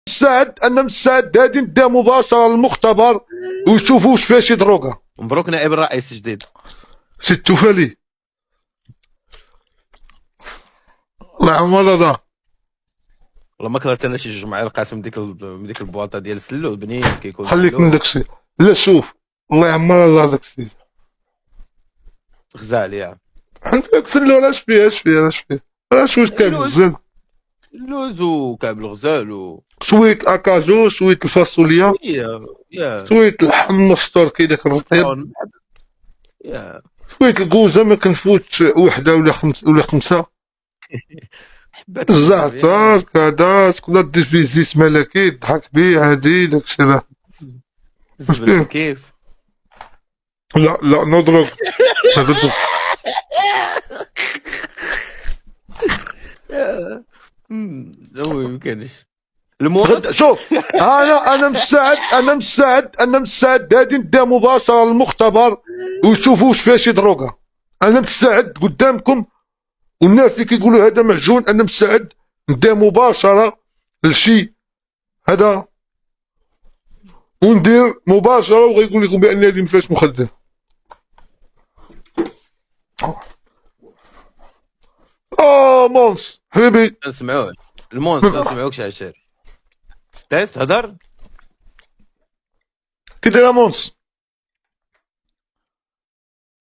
مستعد غادي ندير مباشره للمختبر ويشوفوا واش فيها شي دروغه. مبروك نائب الرئيس جديد. سي التوفالي الله يعمر الله. والله ما كرهت انا شي جوج معلقات من ديك البواطه ديال السلو بنين كيكون. خليك من داكشي. لا شوف الله يعمر الله داكشي غزال يا عندك سلو. علاش فيه شويه كامل غزال، اللوز وكعب الغزال شويه الاكاجو، شويه الفاصوليا، يا شويه اللحم المسطور كي داك الرطيب، يا شويه الكوزه ما كنفوتش وحده ولا خمسه، حبات الزعتر كذا. تقدر دير فيه زيت ملكي تضحك بيه عادي داكشي. راه الزبل كيف. لا نضرب هو يمكنش المهم. شوف انا مستعد غادي ندير مباشره للمختبر ويشوفوا واش فيها شي دروغه. انا مستعد قدامكم والناس اللي كيقولوا هذا معجون، انا مستعد ندير مباشره لشي هذا وندير مباشره وغيقول لكم بان هذه ما فيهاش مخدر. مونس حبيبي ما نسمعوش المونس، ما نسمعوكش عشير. تيست هضر كي داير مونس؟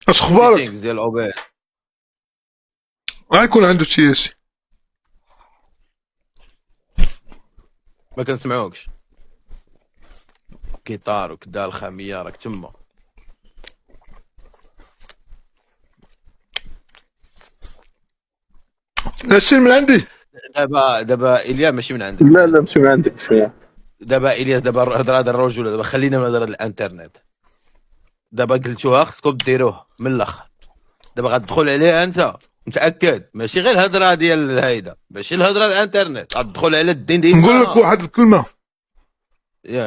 اش اخبارك؟ ديال اوبير غيكون عنده تياسي. ما كنسمعوكش. كيطار وكدا الخاميه راك تما. هادشي من عندي. دابا ايليا ماشي من عندك. لا ماشي من عندك شويه. دابا الياس دابا هضر هذا الرجل دابا خلينا من هضره الانترنت. دابا قلتوها خصكم ديروه من الاخر. دابا غتدخل عليه انت متاكد ماشي غير الهضره ديال هايدا، ماشي الهضره الانترنت، غتدخل على الدين ديالك. نقول لك واحد الكلمه، يا